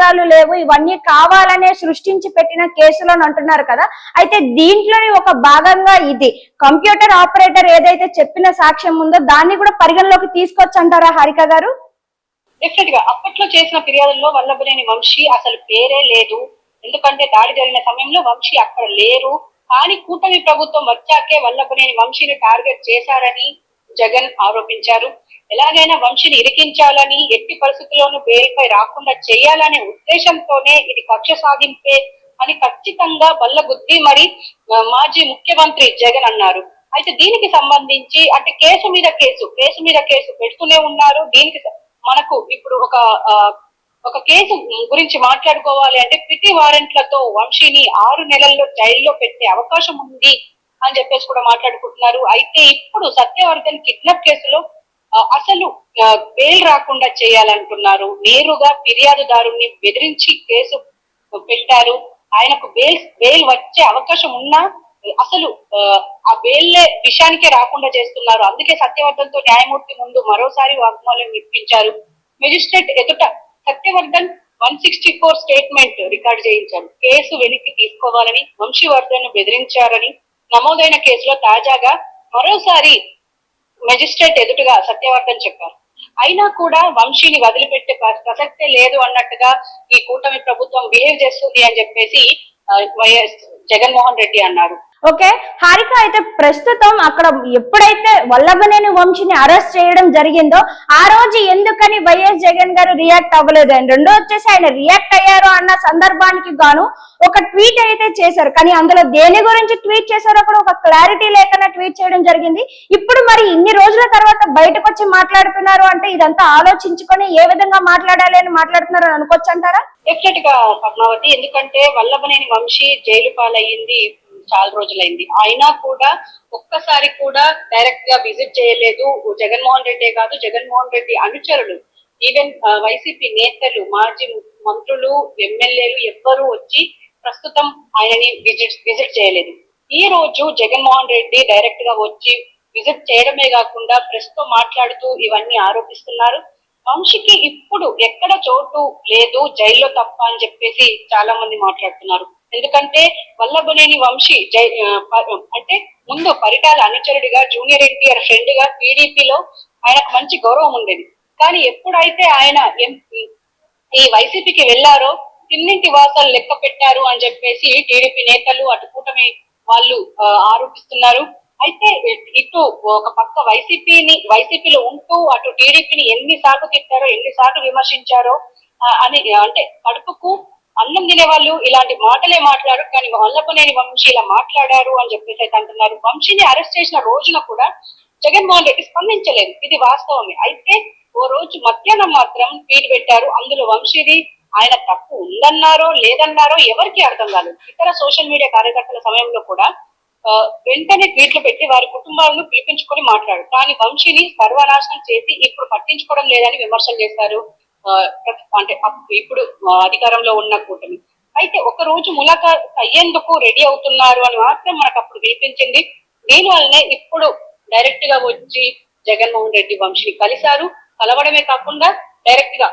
ఆధారాలు లేవు, ఇవన్నీ కావాలనే సృష్టించి పెట్టిన కేసులు అని అంటున్నారు కదా. అయితే దీంట్లోని ఒక భాగంగా ఇది కంప్యూటర్ ఆపరేటర్ ఏదైతే చెప్పిన సాక్ష్యం ఉందో దాన్ని కూడా పరిగణలోకి తీసుకొచ్చి అంటారా హారిక గారు? డెఫినెట్ గా అప్పట్లో చేసిన ఫిర్యాదుల్లో వల్లభనేని వంశీ అసలు పేరే లేదు. ఎందుకంటే దాడి జరిగిన సమయంలో వంశీ అక్కడ లేరు. కానీ కూటమి ప్రభుత్వం వచ్చాకే వల్లభనేని వంశీని టార్గెట్ చేశారని జగన్ ఆరోపించారు. ఎలాగైనా వంశీని ఇరికించాలని, ఎట్టి పరిస్థితుల్లోనూ బెయిల్పై రాకుండా చేయాలనే ఉద్దేశంతోనే ఇది కక్ష సాధింపే అని ఖచ్చితంగా బల్లగుద్ది మరి మాజీ ముఖ్యమంత్రి జగన్ అన్నారు. అయితే దీనికి సంబంధించి అంటే కేసు మీద కేసు పెడుతూనే ఉన్నారు. దీనికి మనకు ఇప్పుడు ఒక కేసు గురించి మాట్లాడుకోవాలి అంటే పిటి వారెంట్లతో వంశీని 6 నెలల్లో జైల్లో పెట్టే అవకాశం ఉంది అని చెప్పేసి కూడా మాట్లాడుకుంటున్నారు. అయితే ఇప్పుడు సత్యవర్ధన్ కిడ్నాప్ కేసులో అసలు బెయిల్ రాకుండా చేయాలంటున్నారు. నేరుగా ఫిర్యాదుదారుని బెదిరించి కేసు పెట్టారు. ఆయనకు బెయిల్ వచ్చే అవకాశం ఉన్నా అసలు ఆ బెయిల్ విషయానికే రాకుండా చేస్తున్నారు. అందుకే సత్యవర్ధన్ తో న్యాయమూర్తి ముందు మరోసారి వాగ్మూలం వినిపించారు. మెజిస్ట్రేట్ ఎదుట సత్యవర్ధన్ 164 స్టేట్మెంట్ రికార్డు చేయించారు. కేసు వెనక్కి తీసుకోవాలని, వంశీవర్ధన్ ను బెదిరించారని నమోదైన కేసులో తాజాగా మరోసారి మెజిస్ట్రేట్ ఎదుటగా సత్యవర్ధన్ చెప్పారు. అయినా కూడా వంశీని వదిలిపెట్టే ప్రసక్తే లేదు అన్నట్టుగా ఈ కూటమి ప్రభుత్వం బిహేవ్ చేస్తుంది అని చెప్పేసి వైఎస్ జగన్మోహన్ రెడ్డి అన్నారు. ఓకే హారిక, అయితే ప్రస్తుతం అక్కడ ఎప్పుడైతే వల్లభనేని వంశీని అరెస్ట్ చేయడం జరిగిందో ఆ రోజు ఎందుకని వైఎస్ జగన్ గారు రియాక్ట్ అవ్వలేదు అని, రెండో వచ్చేసి ఆయన రియాక్ట్ అయ్యారు అన్న సందర్భానికి గాను ఒక ట్వీట్ అయితే చేశారు. కానీ అందులో దేని గురించి ట్వీట్ చేశారో కూడా ఒక క్లారిటీ లేకుండా ట్వీట్ చేయడం జరిగింది. ఇప్పుడు మరి ఇన్ని రోజుల తర్వాత బయటకు వచ్చి మాట్లాడుతున్నారు అంటే ఇదంతా ఆలోచించుకొని ఏ విధంగా మాట్లాడాలి అని మాట్లాడుతున్నారు అని అనుకోవచ్చు అంటారా? డెఫినెట్ గా పద్మావతి, ఎందుకంటే వల్లభనేని వంశీ జైలు పాలయ్యింది చాలా రోజులైంది. అయినా కూడా ఒక్కసారి కూడా డైరెక్ట్ గా విజిట్ చేయలేదు. జగన్మోహన్ రెడ్డి కాదు, జగన్మోహన్ రెడ్డి అనుచరులు, ఈవెన్ వైసీపీ నేతలు, మాజీ మంత్రులు, ఎమ్మెల్యేలు ఎవ్వరూ వచ్చి ప్రస్తుతం ఆయనని విజిట్ చేయలేదు. ఈ రోజు జగన్మోహన్ రెడ్డి డైరెక్ట్ గా వచ్చి విజిట్ చేయడమే కాకుండా ప్రెస్ తో మాట్లాడుతూ ఇవన్నీ ఆరోపిస్తున్నారు. వంశీకి ఇప్పుడు ఎక్కడ చోటు లేదు, జైల్లో తప్ప అని చెప్పేసి చాలా మంది మాట్లాడుతున్నారు. ఎందుకంటే వల్లభనేని వంశీ అంటే ముందు పరిటాల అనుచరుడిగా, జూనియర్ ఎన్టీఆర్ ఫ్రెండ్ గా టీడీపీలో ఆయనకు మంచి గౌరవం ఉండేది. కానీ ఎప్పుడైతే ఆయన ఈ వైసీపీకి వెళ్లారో తిన్నింటి వాసాలు లెక్క పెట్టారు అని చెప్పేసి టీడీపీ నేతలు, అటు కూటమి వాళ్ళు ఆరోపిస్తున్నారు. అయితే ఇటు ఒక పక్క వైసీపీలో ఉంటూ అటు టీడీపీని ఎన్నిసార్లు తిట్టారో, ఎన్నిసార్లు విమర్శించారో అని, అంటే కడుపుకు అన్నం తినే వాళ్ళు ఇలాంటి మాటలే మాట్లాడారు. కానీ వల్లభనేని వంశీ ఇలా మాట్లాడారు అని చెప్పేసి అయితే అంటున్నారు. వంశీని అరెస్ట్ చేసిన రోజున కూడా జగన్మోహన్ రెడ్డి స్పందించలేదు, ఇది వాస్తవమే. అయితే ఓ రోజు మధ్యాహ్నం మాత్రం ట్వీట్ పెట్టారు. అందులో వంశీది ఆయన తప్పు ఉందన్నారో లేదన్నారో ఎవరికి అర్థం కాలేదు. ఇతర సోషల్ మీడియా కార్యకర్తల సమయంలో కూడా వెంటనే ట్వీట్లు పెట్టి వారి కుటుంబాలను పిలిపించుకొని మాట్లాడారు. కానీ వంశీని సర్వనాశనం చేసి ఇప్పుడు పట్టించుకోవడం లేదని విమర్శలు చేశారు. అంటే ఇప్పుడు అధికారంలో ఉన్న కూటమి. అయితే ఒక రోజు ములాఖాత్ అయ్యేందుకు రెడీ అవుతున్నారు అని మాత్రం మనకు అప్పుడు వినిపించింది. దీనివల్లనే ఇప్పుడు డైరెక్ట్ గా వచ్చి జగన్మోహన్ రెడ్డి వంశీని కలిశారు. కలవడమే కాకుండా డైరెక్ట్ గా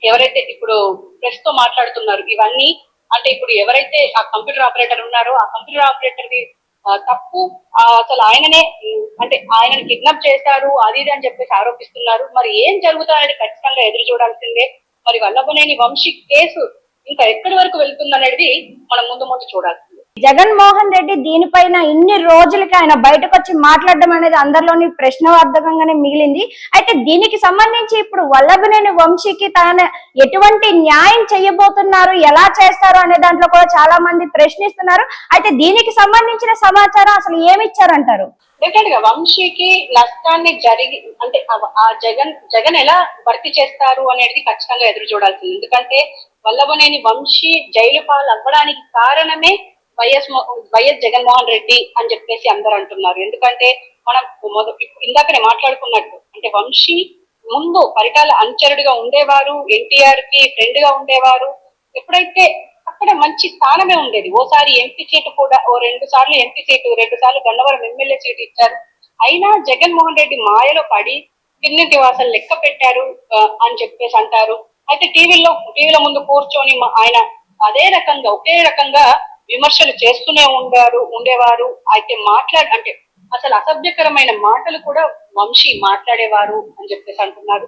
ఎవరైతే ఇప్పుడు ప్రెస్ తో మాట్లాడుతున్నారు ఇవన్నీ, అంటే ఇప్పుడు ఎవరైతే ఆ కంప్యూటర్ ఆపరేటర్ ఉన్నారో ఆ కంప్యూటర్ ఆపరేటర్ ది తప్పు, అసలు ఆయననే అంటే ఆయనని కిడ్నాప్ చేశారు అది ఇది అని చెప్పేసి ఆరోపిస్తున్నారు. మరి ఏం జరుగుతాయని ఖచ్చితంగా ఎదురు చూడాల్సిందే. మరి వల్లభనేని వంశీ కేసు ఇంకా ఎక్కడి వరకు వెళ్తుందనేది మనం ముందు చూడాల్సిందే. జగన్మోహన్ రెడ్డి దీనిపైన ఇన్ని రోజులకి ఆయన బయటకు వచ్చి మాట్లాడడం అనేది అందరిలోని ప్రశ్నార్థకంగానే మిగిలింది. అయితే దీనికి సంబంధించి ఇప్పుడు వల్లభనేని వంశీకి తన ఎటువంటి న్యాయం చేయబోతున్నారు, ఎలా చేస్తారు అనే దాంట్లో కూడా చాలా మంది ప్రశ్నిస్తున్నారు. అయితే దీనికి సంబంధించిన సమాచారం అసలు ఏమిచ్చారంటారు? డెఫినెట్ గా వంశీకి నష్టాన్ని అంటే ఆ జగన్ ఎలా భర్తీ చేస్తారు అనేది ఖచ్చితంగా ఎదురు చూడాల్సింది. ఎందుకంటే వల్లభనేని వంశీ జైలు పాలు అవ్వడానికి కారణమే వైఎస్ జగన్మోహన్ రెడ్డి అని చెప్పేసి అందరు అంటున్నారు. ఎందుకంటే మనం ఇందాకనే మాట్లాడుకున్నట్టు అంటే వంశీ ముందు పరిటాల అనుచరుడిగా ఉండేవారు, ఎన్టీఆర్ కి ఫ్రెండ్ గా ఉండేవారు. ఎప్పుడైతే అక్కడ మంచి స్థానమే ఉండేది. ఓసారి ఎంపీ సీటు కూడా, 2 సార్లు ఎంపీ సీటు, 2 సార్లు గన్నవరం ఎమ్మెల్యే సీటు ఇచ్చారు. అయినా జగన్మోహన్ రెడ్డి మాయలో పడి తిన్నింటి వాసాలు లెక్క పెట్టారు అని చెప్పేసి అంటారు. అయితే టీవీల ముందు కూర్చొని ఆయన అదే రకంగా ఒకే రకంగా విమర్శలు చేస్తూనే ఉండేవారు. అయితే అంటే అసలు అసభ్యకరమైన మాటలు కూడా వంశీ మాట్లాడేవారు అని చెప్పేసి అంటున్నారు.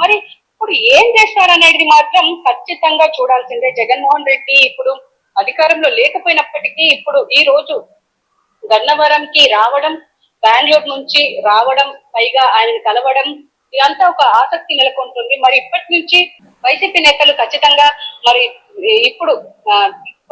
మరి ఇప్పుడు ఏం చేస్తారనేది మాత్రం ఖచ్చితంగా చూడాల్సిందే. జగన్మోహన్ రెడ్డి ఇప్పుడు అధికారంలో లేకపోయినప్పటికీ ఇప్పుడు ఈ రోజు గన్నవరంకి రావడం, బెంగళూరు నుంచి రావడం, పైగా ఆయనను కలవడం, ఇదంతా ఒక ఆసక్తి నెలకొంటుంది. మరి ఇప్పటి నుంచి వైసీపీ నేతలు ఖచ్చితంగా మరి ఇప్పుడు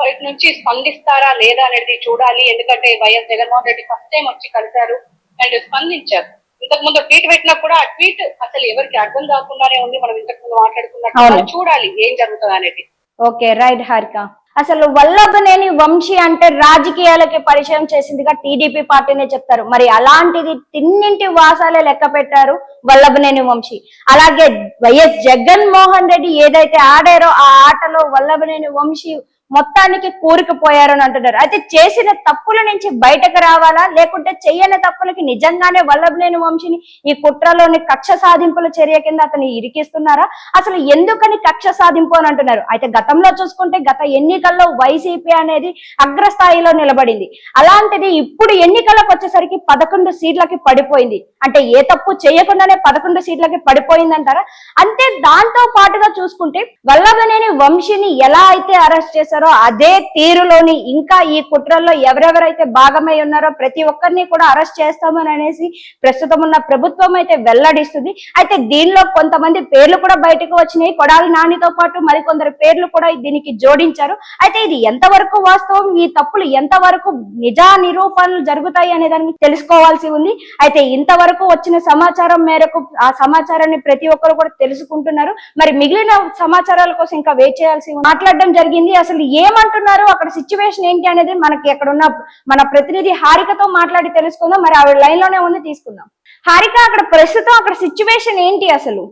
ఇప్పటి నుంచి స్పందిస్తారా లేదా అనేది చూడాలి. ఎందుకంటే YS Jaganmohan Reddy first time వచ్చి కలిశారు అండ్ స్పందించారు. ఇంతకు ముందు ట్వీట్ పెట్టినా కూడా ఆ ట్వీట్ అసలు ఎవరికి అర్థం కాకుండానే ఉంది. మనం ఇంతకు ముందు మాట్లాడుకున్నట్టు చూడాలి ఏం జరుగుతుంది అనేది. Okay, right Harika. అసలు వల్లభనేని వంశీ అంటే రాజకీయాలకి పరిచయం చేసిందిగా టీడీపీ పార్టీనే చెప్తారు. మరి అలాంటిది తిన్నింటి వాసాలే లెక్క పెట్టారు వల్లభనేని వంశీ. అలాగే వైఎస్ జగన్మోహన్ రెడ్డి ఏదైతే ఆడారో ఆ ఆటలో వల్లభనేని వంశీ మొత్తానికి కూరుకుపోయారని అంటున్నారు. అయితే చేసిన తప్పుల నుంచి బయటకు రావాలా, లేకుంటే చెయ్యని తప్పులకి నిజంగానే వల్లభనేని వంశీని ఈ కుట్రలోని కక్ష సాధింపుల చర్య కింద అతన్ని ఇరికిస్తున్నారా? అసలు ఎందుకని కక్ష సాధింపు అని అంటున్నారు. అయితే గతంలో చూసుకుంటే గత ఎన్నికల్లో వైసీపీ అనేది అగ్రస్థాయిలో నిలబడింది. అలాంటిది ఇప్పుడు ఎన్నికలకు వచ్చేసరికి 11 సీట్లకి పడిపోయింది. అంటే ఏ తప్పు చేయకుండానే 11 సీట్లకి పడిపోయింది అంటారా? అంతే దాంతో పాటుగా చూసుకుంటే వల్లభనేని వంశీని ఎలా అయితే అరెస్ట్ చేశారో అదే తీరులోని ఇంకా ఈ కుట్రల్లో ఎవరెవరైతే భాగమై ఉన్నారో ప్రతి ఒక్కరిని కూడా అరెస్ట్ చేస్తామని అనేసి ప్రస్తుతం ఉన్న ప్రభుత్వం అయితే వెల్లడిస్తుంది. అయితే దీనిలో కొంతమంది పేర్లు కూడా బయటకు వచ్చినాయి. కొడాలి నానితో పాటు మరికొందరు పేర్లు కూడా దీనికి జోడించారు. అయితే ఇది ఎంతవరకు వాస్తవం, ఈ తప్పులు ఎంతవరకు నిజా నిరూపణలు జరుగుతాయి అనే దాన్ని తెలుసుకోవాల్సి ఉంది. అయితే ఇంతవరకు వచ్చిన సమాచారం మేరకు ఆ సమాచారాన్ని ప్రతి ఒక్కరు కూడా తెలుసుకుంటున్నారు. మరి మిగిలిన సమాచారాల కోసం ఇంకా వెయిట్ చేయాల్సి మాట్లాడడం జరిగింది. అసలు ఏమంటున్నారు, అక్కడ సిచ్యువేషన్ ఏంటి అనేది మనకి అక్కడ ఉన్న మన ప్రతినిధి హారికతో మాట్లాడి తెలుసుకుందాం. మరి ఆవిడ లైన్ లోనే ఉంది, తీసుకుందాం. హారిక, అక్కడ ప్రస్తుతం అక్కడ సిచ్యువేషన్ ఏంటి అసలు?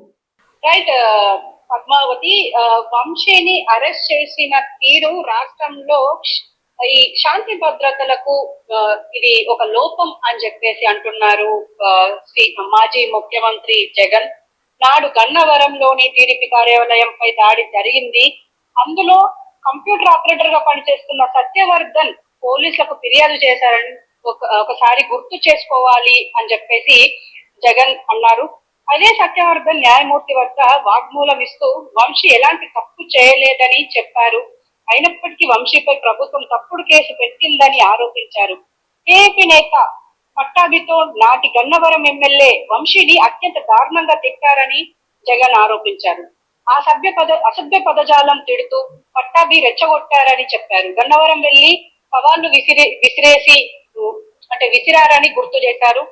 రైట్ పద్మావతి, వంశీని అరెస్ట్ చేసిన తీరు రాష్ట్రంలో ఈ శాంతి భద్రతలకు ఇది ఒక లోపం అని చెప్పేసి అంటున్నారు మాజీ ముఖ్యమంత్రి జగన్. నాడు గన్నవరంలోని టీడీపీ కార్యాలయంపై దాడి జరిగింది. అందులో కంప్యూటర్ ఆపరేటర్ గా పనిచేస్తున్న సత్యవర్ధన్ పోలీసులకు ఫిర్యాదు చేశారని ఒకసారి గుర్తు చేసుకోవాలి అని చెప్పేసి జగన్ అన్నారు. అదే సత్యవర్ధన్ న్యాయమూర్తి వద్ద వాగ్మూలం ఇస్తూ వంశీ ఎలాంటి తప్పు చేయలేదని చెప్పారు. అయినప్పటికీ వంశీపై ప్రభుత్వం తప్పుడు కేసు పెట్టిందని ఆరోపించారు. టీడీపీ నేత పట్టాభితో నాటి గన్నవరం ఎమ్మెల్యే వంశీని అత్యంత దారుణంగా తిట్టారని జగన్ ఆరోపించారు. అసభ్య పదజాలం తిడుతూ పట్టాభి రెచ్చగొట్టారని చెప్పారు. గన్నవరం వెళ్లి సవాళ్లు విసిరారని గుర్తు చేశారు.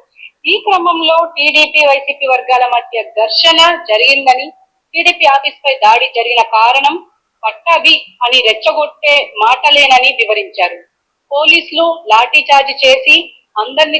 ఈ క్రమంలో టీడీపీ వైసీపీ వర్గాల మధ్య ఘర్షణ జరిగిందని, టీడీపీ ఆఫీస్ పై దాడి జరిగిన కారణం పట్టాభి అని రెచ్చగొట్టే మాటలేనని వివరించారు. పోలీసులు లాఠీచార్జ్ చేసి అందరినీ